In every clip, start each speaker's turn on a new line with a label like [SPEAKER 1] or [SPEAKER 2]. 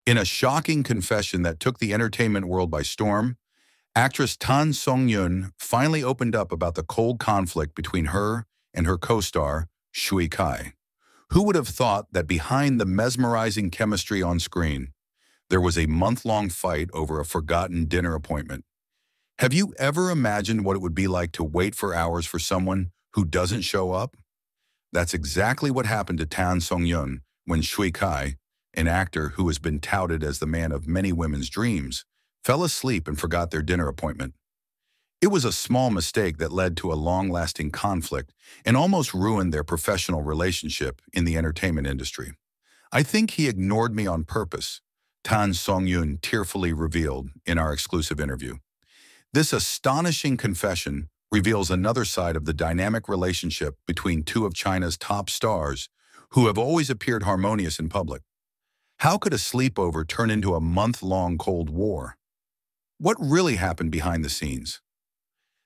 [SPEAKER 1] In a shocking confession that took the entertainment world by storm, actress Tan Songyun finally opened up about the cold conflict between her and her co-star, Xui Kai. Who would have thought that behind the mesmerizing chemistry on screen, there was a month-long fight over a forgotten dinner appointment? Have you ever imagined what it would be like to wait for hours for someone who doesn't show up? That's exactly what happened to Tan Songyun when Xui Kai, an actor who has been touted as the man of many women's dreams, fell asleep and forgot their dinner appointment. It was a small mistake that led to a long-lasting conflict and almost ruined their professional relationship in the entertainment industry. "I think he ignored me on purpose," Tan Songyun tearfully revealed in our exclusive interview. This astonishing confession reveals another side of the dynamic relationship between two of China's top stars who have always appeared harmonious in public. How could a sleepover turn into a month-long Cold War? What really happened behind the scenes?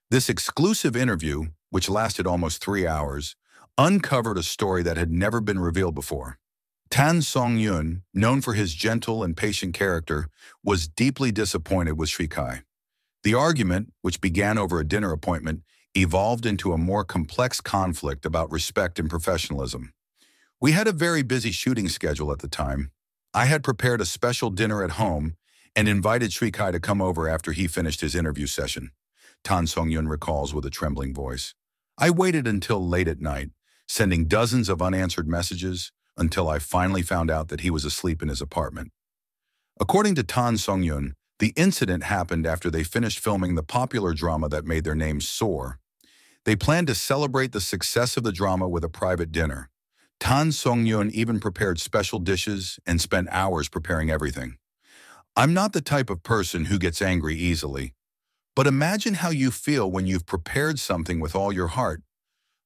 [SPEAKER 1] This exclusive interview, which lasted almost 3 hours, uncovered a story that had never been revealed before. Tan Songyun, known for his gentle and patient character, was deeply disappointed with Xui Kai. The argument, which began over a dinner appointment, evolved into a more complex conflict about respect and professionalism. "We had a very busy shooting schedule at the time. I had prepared a special dinner at home and invited Xui Kai to come over after he finished his interview session," Tan Songyun recalls with a trembling voice. "I waited until late at night, sending dozens of unanswered messages until I finally found out that he was asleep in his apartment." According to Tan Songyun, the incident happened after they finished filming the popular drama that made their names soar. They planned to celebrate the success of the drama with a private dinner. Tan Songyun even prepared special dishes and spent hours preparing everything. "I'm not the type of person who gets angry easily. But imagine how you feel when you've prepared something with all your heart,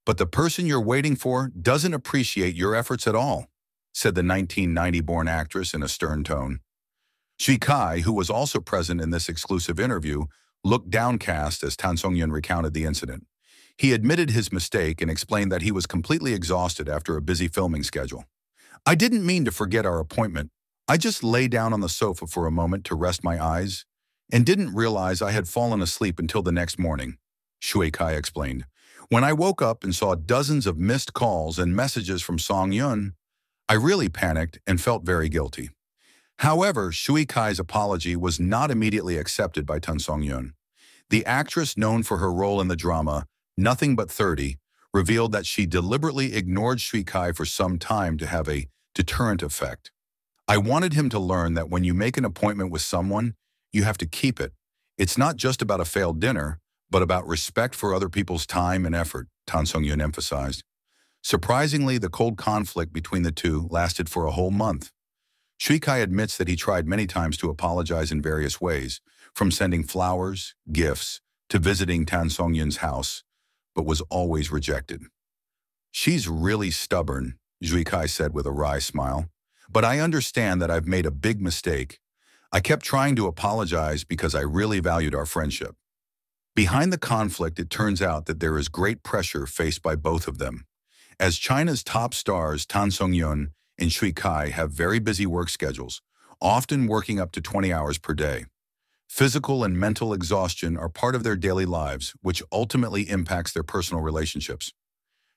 [SPEAKER 1] but the person you're waiting for doesn't appreciate your efforts at all," said the 1990-born actress in a stern tone. Xui Kai, who was also present in this exclusive interview, looked downcast as Tan Songyun recounted the incident. He admitted his mistake and explained that he was completely exhausted after a busy filming schedule. "I didn't mean to forget our appointment. I just lay down on the sofa for a moment to rest my eyes and didn't realize I had fallen asleep until the next morning," Xui Kai explained. "When I woke up and saw dozens of missed calls and messages from Songyun, I really panicked and felt very guilty." However, Xui Kai's apology was not immediately accepted by Tan Songyun. The actress, known for her role in the drama Nothing But 30, revealed that she deliberately ignored Xui Kai for some time to have a deterrent effect. "I wanted him to learn that when you make an appointment with someone, you have to keep it. It's not just about a failed dinner, but about respect for other people's time and effort," Tan Songyun emphasized. Surprisingly, the cold conflict between the two lasted for a whole month. Xui Kai admits that he tried many times to apologize in various ways, from sending flowers, gifts, to visiting Tan Songyun's house, but was always rejected. "She's really stubborn," Xui Kai said with a wry smile. "But I understand that I've made a big mistake. I kept trying to apologize because I really valued our friendship." Behind the conflict, it turns out that there is great pressure faced by both of them. As China's top stars, Tan Songyun and Xui Kai have very busy work schedules, often working up to 20 hours per day. Physical and mental exhaustion are part of their daily lives, which ultimately impacts their personal relationships.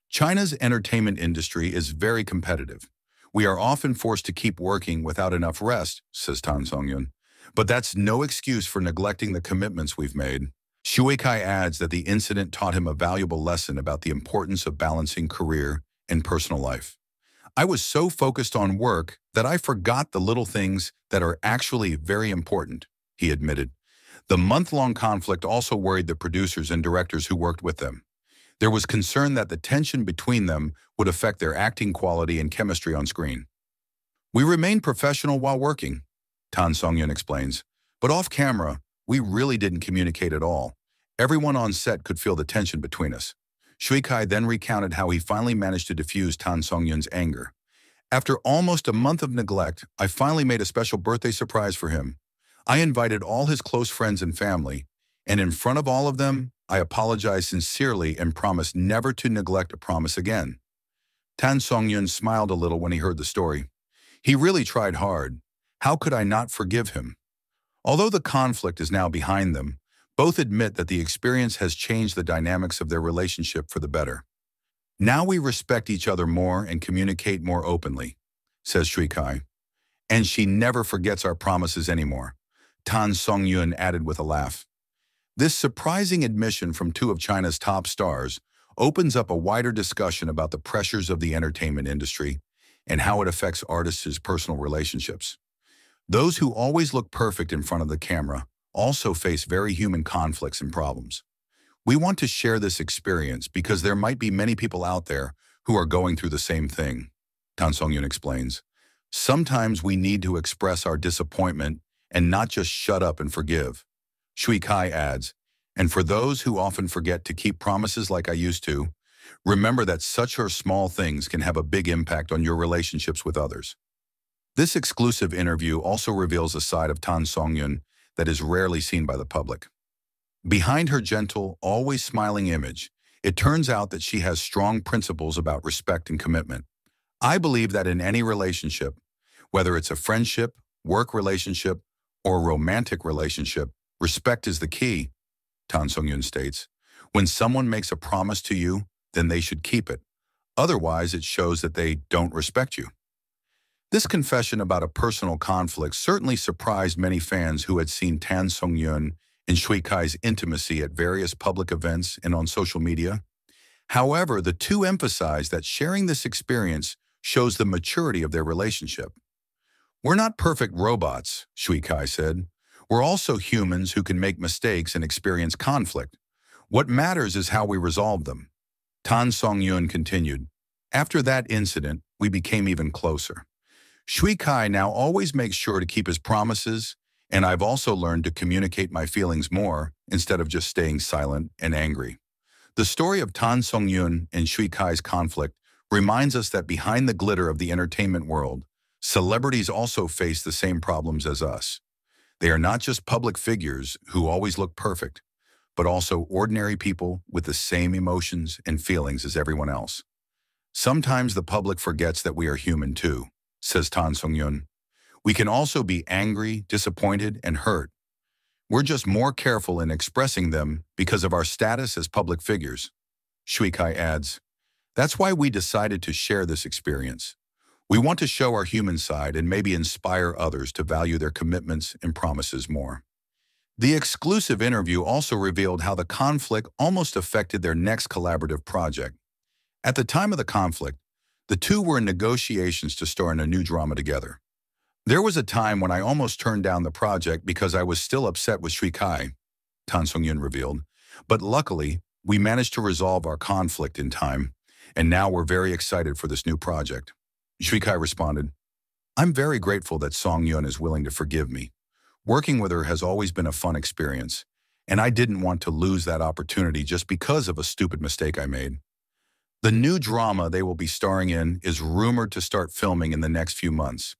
[SPEAKER 1] China's entertainment industry is very competitive. "We are often forced to keep working without enough rest," says Tan Songyun. "But that's no excuse for neglecting the commitments we've made." Xui Kai adds that the incident taught him a valuable lesson about the importance of balancing career and personal life. "I was so focused on work that I forgot the little things that are actually very important," he admitted. The month-long conflict also worried the producers and directors who worked with them. There was concern that the tension between them would affect their acting quality and chemistry on screen. "We remained professional while working," Tan Songyun explains, "but off camera, we really didn't communicate at all. Everyone on set could feel the tension between us." Xui Kai then recounted how he finally managed to diffuse Tan Songyun's anger. "After almost a month of neglect, I finally made a special birthday surprise for him. I invited all his close friends and family, and in front of all of them, I apologized sincerely and promised never to neglect a promise again." Tan Songyun smiled a little when he heard the story. He really tried hard. How could I not forgive him? Although the conflict is now behind them, both admit that the experience has changed the dynamics of their relationship for the better. Now we respect each other more and communicate more openly, says Xui Kai. And she never forgets our promises anymore, Tan Songyun added with a laugh. This surprising admission from two of China's top stars opens up a wider discussion about the pressures of the entertainment industry and how it affects artists' personal relationships. Those who always look perfect in front of the camera also face very human conflicts and problems. We want to share this experience because there might be many people out there who are going through the same thing, Tan Songyun explains. Sometimes we need to express our disappointment and not just shut up and forgive. Xui Kai adds, and for those who often forget to keep promises like I used to, remember that such or small things can have a big impact on your relationships with others. This exclusive interview also reveals a side of Tan Songyun that is rarely seen by the public. Behind her gentle, always smiling image, it turns out that she has strong principles about respect and commitment. I believe that in any relationship, whether it's a friendship, work relationship, or romantic relationship, respect is the key, Tan Songyun states. When someone makes a promise to you, then they should keep it. Otherwise, it shows that they don't respect you. This confession about a personal conflict certainly surprised many fans who had seen Tan Songyun and Xui Kai's intimacy at various public events and on social media. However, the two emphasized that sharing this experience shows the maturity of their relationship. We're not perfect robots, Xui Kai said. We're also humans who can make mistakes and experience conflict. What matters is how we resolve them. Tan Songyun continued. After that incident, we became even closer. Xui Kai now always makes sure to keep his promises, and I've also learned to communicate my feelings more instead of just staying silent and angry. The story of Tan Songyun and Xui Kai's conflict reminds us that behind the glitter of the entertainment world, celebrities also face the same problems as us. They are not just public figures who always look perfect, but also ordinary people with the same emotions and feelings as everyone else. Sometimes the public forgets that we are human too, says Tan Songyun. We can also be angry, disappointed, and hurt. We're just more careful in expressing them because of our status as public figures. Xui Kai adds, that's why we decided to share this experience. We want to show our human side and maybe inspire others to value their commitments and promises more. The exclusive interview also revealed how the conflict almost affected their next collaborative project. At the time of the conflict, the two were in negotiations to star in a new drama together. There was a time when I almost turned down the project because I was still upset with Xui Kai, Tan Songyun revealed. But luckily, we managed to resolve our conflict in time, and now we're very excited for this new project. Xui Kai responded, I'm very grateful that Songyun is willing to forgive me. Working with her has always been a fun experience, and I didn't want to lose that opportunity just because of a stupid mistake I made. The new drama they will be starring in is rumored to start filming in the next few months,